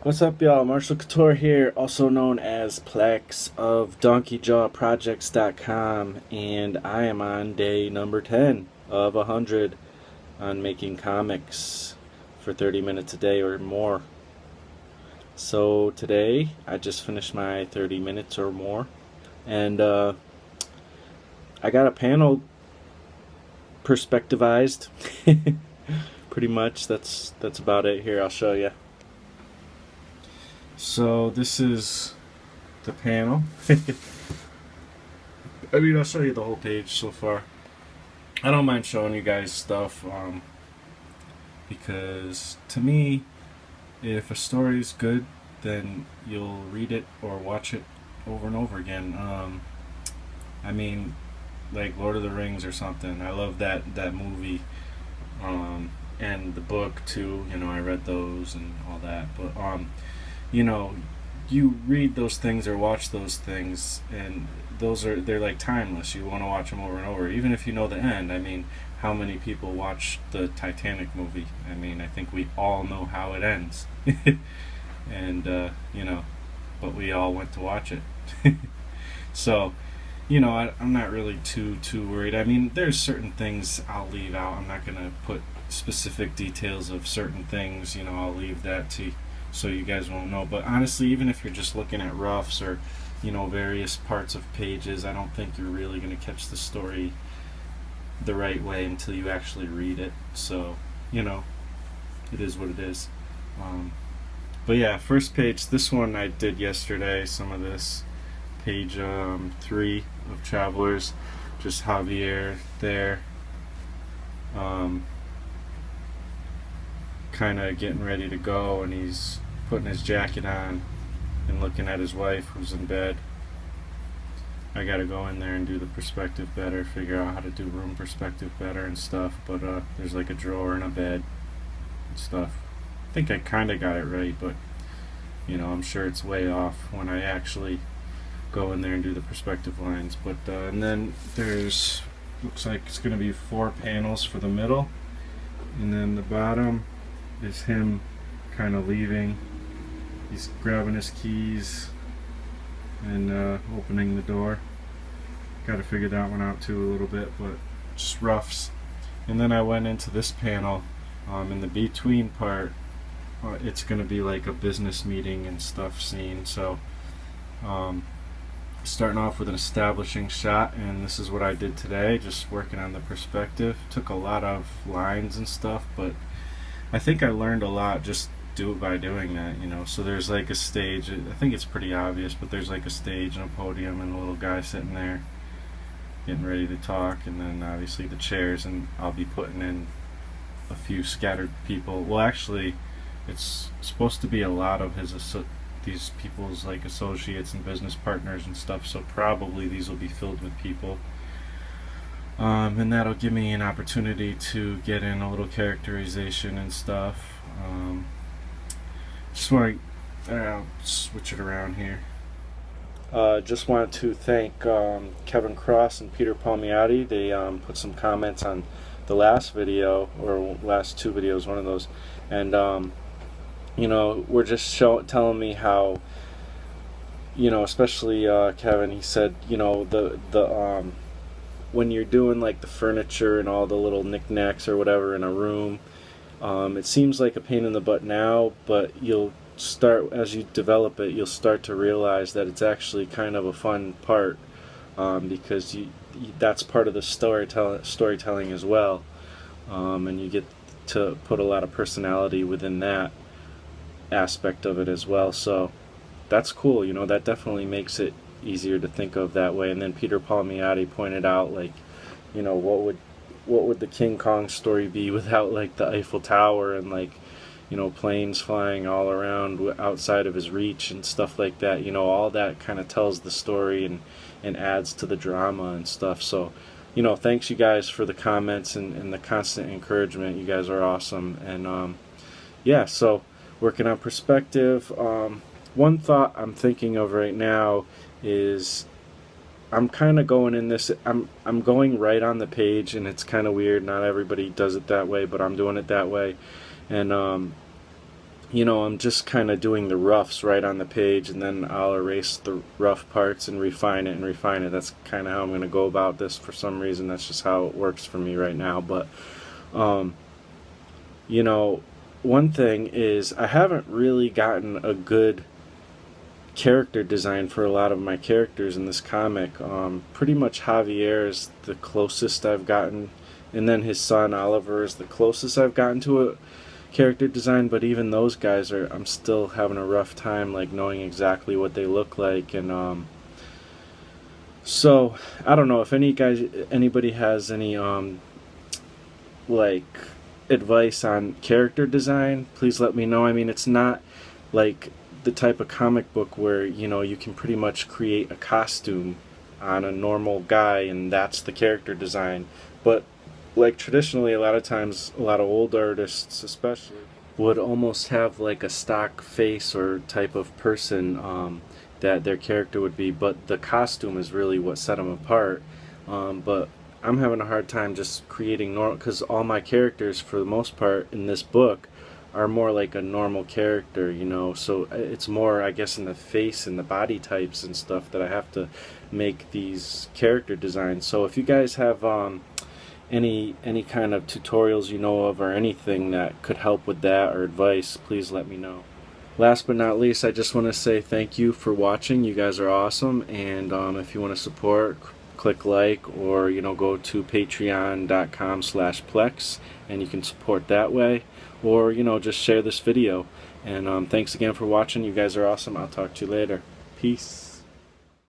What's up, y'all? Marshall Couture here, also known as Plex of DonkeyJawProjects.com, and I am on day number 10 of 100 on making comics for 30 minutes a day or more. So today, I just finished my 30 minutes or more, and I got a panel perspectivized. Pretty much, that's about it. Here, I'll show you. So this is the panel. I'll show you the whole page so far. I don't mind showing you guys stuff because to me, if a story is good, then you'll read it or watch it over and over again. Like Lord of the Rings or something. I love that movie and the book too. I read those and all that, but you read those things or watch those things, and they're like timeless. You want to watch them over and over, even if you know the end. How many people watch the Titanic movie? I think we all know how it ends, and but we all went to watch it. So, I'm not really too worried. There's certain things I'll leave out. I'm not gonna put specific details of certain things. I'll leave that to so you guys won't know. But honestly, even if you're just looking at roughs or various parts of pages, I don't think you're really going to catch the story the right way until you actually read it. So it is what it is. But yeah, first page, this one I did yesterday, some of this. Page 3 of Travelers, just Javier there, kind of getting ready to go, and he's putting his jacket on and looking at his wife who's in bed. I gotta go in there and do the perspective better, figure out how to do room perspective better and stuff, but there's like a drawer and a bed and stuff. I think I kind of got it right, but I'm sure it's way off when I actually go in there and do the perspective lines. But and then there's, looks like it's gonna be 4 panels for the middle, and then the bottom is him kind of leaving. He's grabbing his keys and opening the door. Got to figure that one out too a little bit, but just roughs. And then I went into this panel in the between part. It's going to be like a business meeting and stuff scene. So starting off with an establishing shot, and this is what I did today, just working on the perspective. Took a lot of lines and stuff, but I think I learned a lot just by doing that, So there's like a stage. I think it's pretty obvious, but there's like a stage and a podium and a little guy sitting there getting ready to talk, and then obviously the chairs, and I'll be putting in a few scattered people. Well, actually, it's supposed to be a lot of these people's like associates and business partners and stuff, so probably these will be filled with people. And that'll give me an opportunity to get in a little characterization and stuff. Just want to I'll switch it around here. Just wanted to thank Kevin Cross and Peter Palmiotti. They put some comments on the last video, or last 2 videos, one of those, and were just telling me how, especially Kevin. He said, the when you're doing like the furniture and all the little knickknacks or whatever in a room, it seems like a pain in the butt now, but you'll start, as you develop it, you'll start to realize that it's actually kind of a fun part, because that's part of the storytelling as well, and you get to put a lot of personality within that aspect of it as well. So that's cool. That definitely makes it easier to think of that way. And then Peter Palmiotti pointed out, like, what would the King Kong story be without like the Eiffel Tower and like planes flying all around outside of his reach and stuff like that. All that kind of tells the story and adds to the drama and stuff. So thanks you guys for the comments and the constant encouragement. You guys are awesome. And yeah, so working on perspective. One thought I'm thinking of right now is I'm kind of going in this, I'm going right on the page, and it's kind of weird. Not everybody does it that way, but I'm doing it that way. And I'm just kind of doing the roughs right on the page, and then I'll erase the rough parts and refine it and refine it. That's kind of how I'm going to go about this. For some reason, that's just how it works for me right now. But you know, one thing is I haven't really gotten a good character design for a lot of my characters in this comic. Pretty much Javier is the closest I've gotten, and then his son Oliver is the closest I've gotten to a character design, but even those guys I'm still having a rough time like knowing exactly what they look like. And so I don't know if anybody has any like advice on character design, please let me know. I mean, it's not like the type of comic book where you can pretty much create a costume on a normal guy and that's the character design, but like traditionally a lot of times a lot of old artists especially would almost have like a stock face or type of person that their character would be, but the costume is really what set them apart. But I'm having a hard time just creating normal, because all my characters for the most part in this book are more like a normal character, so it's more, I guess, in the face and the body types and stuff that I have to make these character designs. So if you guys have any kind of tutorials you know of or anything that could help with that or advice, please let me know. Last but not least, I just want to say thank you for watching. You guys are awesome, and if you want to support, click like, or go to patreon.com/Plex and you can support that way, or just share this video. And thanks again for watching. You guys are awesome. I'll talk to you later. Peace.